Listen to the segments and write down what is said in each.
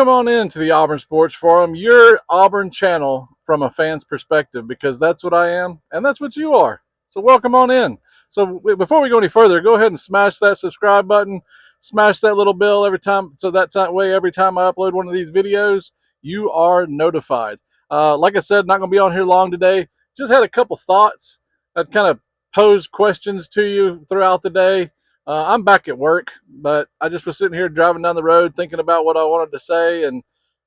Welcome on in to the Auburn Sports Forum, your Auburn channel from a fan's perspective, because that's what I am and that's what you are. So welcome on in. So before we go any further, go ahead and smash that subscribe button, smash that little bell every time, so that way every time I upload one of these videos, you are notified. Like I said, not going to be on here long today. Just had a couple thoughts that kind of pose questions to you throughout the day. I'm back at work, but I just was sitting here driving down the road thinking about what I wanted to say, and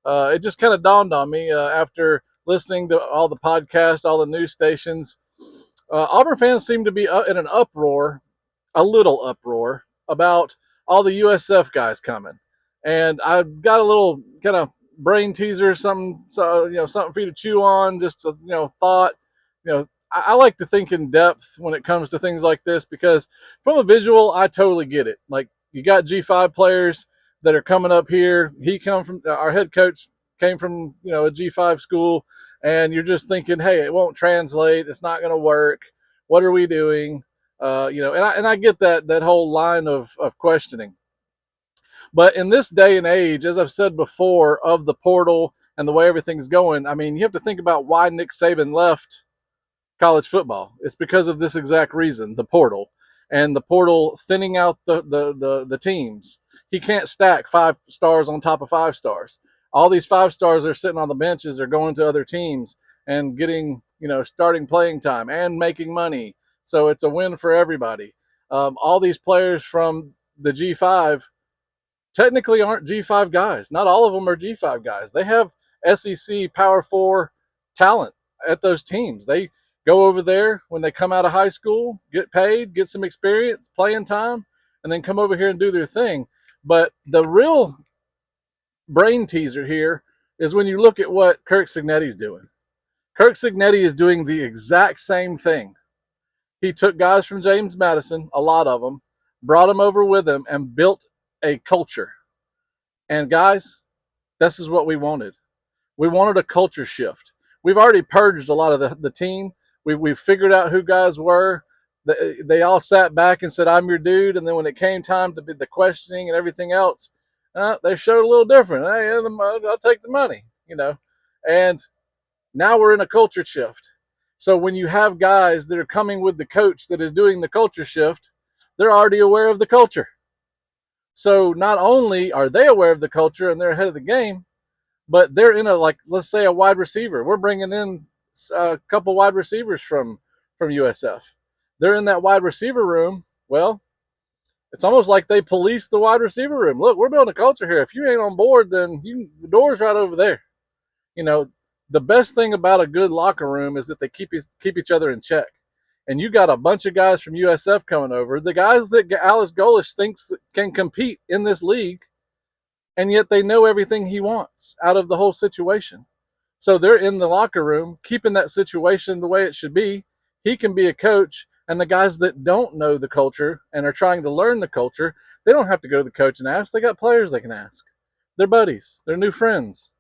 it just kind of dawned on me after listening to all the podcasts, all the news stations. Auburn fans seem to be in an uproar, a little uproar, about all the USF guys coming. And I've got a little kind of brain teaser, something, something for you to chew on, just a, thought. I like to think in depth when it comes to things like this, because from a visual, I totally get it. Like, you got G5 players that are coming up here. Our head coach came from, a G5 school, and you're just thinking, hey, it won't translate. It's not going to work. What are we doing? And I get that whole line of questioning. But in this day and age, as I've said before, of the portal and the way everything's going, I mean, you have to think about why Nick Saban left college football. It's because of this exact reason, the portal, and the portal thinning out the teams. He can't stack 5 stars on top of 5 stars. All these 5 stars are sitting on the benches are going to other teams and getting, starting playing time and making money. So it's a win for everybody. All these players from the G5 technically aren't G5 guys. Not all of them are G5 guys. They have SEC Power 4 talent at those teams. They go over there when they come out of high school, get paid, get some experience, playing time, and then come over here and do their thing. But the real brain teaser here is when you look at what Kirk Cignetti's doing. Kirk Cignetti is doing the exact same thing. He took guys from James Madison, a lot of them, brought them over with him, and built a culture. And guys, this is what we wanted. We wanted a culture shift. We've already purged a lot of the team. We've figured out who guys were. They all sat back and said, I'm your dude. And then when it came time to be the questioning and everything else, they showed a little different. Hey, I'll take the money, And now we're in a culture shift. So when you have guys that are coming with the coach that is doing the culture shift, they're already aware of the culture. So not only are they aware of the culture and they're ahead of the game, but they're in let's say a wide receiver. We're bringing in a couple wide receivers from USF. They're in that wide receiver room. Well, it's almost like they police the wide receiver room. Look, we're building a culture here. If you ain't on board, then the door's right over there. The best thing about a good locker room is that they keep each other in check. And you got a bunch of guys from USF coming over, the guys that Alex Golesh thinks can compete in this league, and yet they know everything he wants out of the whole situation. So they're in the locker room, keeping that situation the way it should be. He can be a coach, and the guys that don't know the culture and are trying to learn the culture, they don't have to go to the coach and ask. They got players they can ask. They're buddies. They're new friends.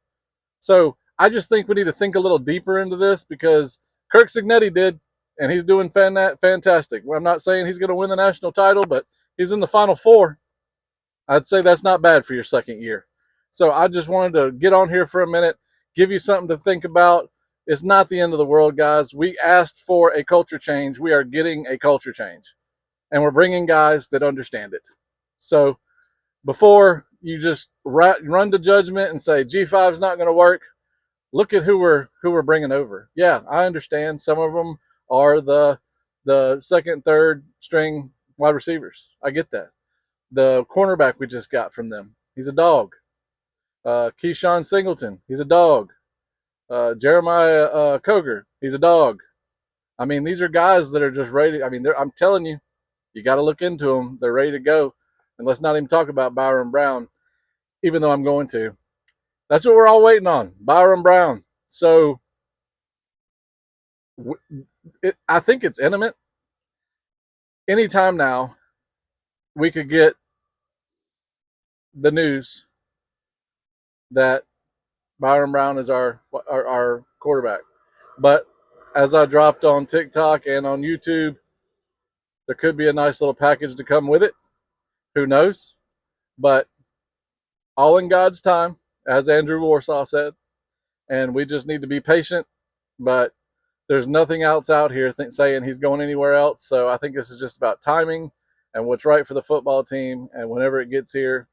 So I just think we need to think a little deeper into this, because Kirk Cignetti did, and he's doing fantastic. Well, I'm not saying he's going to win the national title, but he's in the Final Four. I'd say that's not bad for your second year. So I just wanted to get on here for a minute, give you something to think about. It's not the end of the world, guys. We asked for a culture change. We are getting a culture change, and we're bringing guys that understand it. So before you just run to judgment and say G5 is not going to work, look at who we're bringing over. Yeah, I understand some of them are the second, third string wide receivers. I get that. The cornerback we just got from them, he's a dog. Keyshawn Singleton, he's a dog. Jeremiah Koger, he's a dog. I mean, these are guys that are just ready. I mean, I'm telling you, you got to look into them. They're ready to go. And let's not even talk about Byron Brown, even though I'm going to. That's what we're all waiting on, Byron Brown. So I think it's imminent. Anytime now, we could get the news that Byron Brown is our quarterback. But as I dropped on TikTok and on YouTube, there could be a nice little package to come with it. Who knows? But all in God's time, as Andrew Warsaw said, and we just need to be patient. But there's nothing else out here saying he's going anywhere else. So I think this is just about timing and what's right for the football team. And whenever it gets here,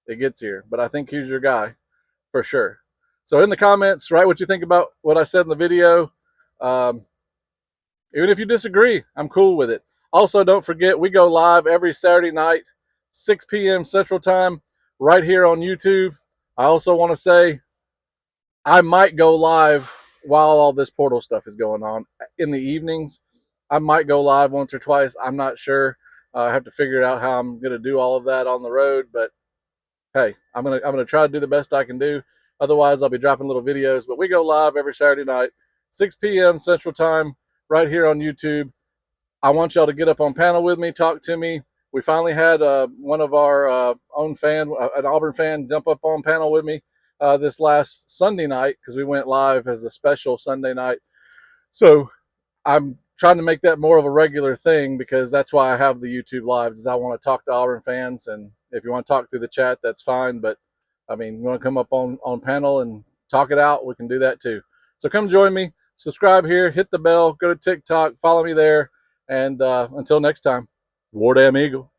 it gets here. But I think he's your guy for sure. So in the comments, write what you think about what I said in the video. Um, Even if you disagree, I'm cool with it. Also, don't forget, we go live every Saturday night, 6 p.m. Central Time, right here on YouTube. I also want to say I might go live while all this portal stuff is going on in the evenings. I might go live once or twice. I'm not sure. I have to figure out how I'm going to do all of that on the road. But hey, I'm gonna try to do the best I can do. Otherwise, I'll be dropping little videos. But we go live every Saturday night, 6 p.m. Central Time, right here on YouTube. I want y'all to get up on panel with me, talk to me. We finally had one of our own fan, an Auburn fan, jump up on panel with me this last Sunday night because we went live as a special Sunday night. So I'm trying to make that more of a regular thing because that's why I have the YouTube lives. Is I want to talk to Auburn fans, and if you want to talk through the chat, that's fine. But I mean, you want to come up on panel and talk it out, we can do that too. So come join me. Subscribe here, hit the bell, go to TikTok, follow me there, and until next time, War Damn Eagle.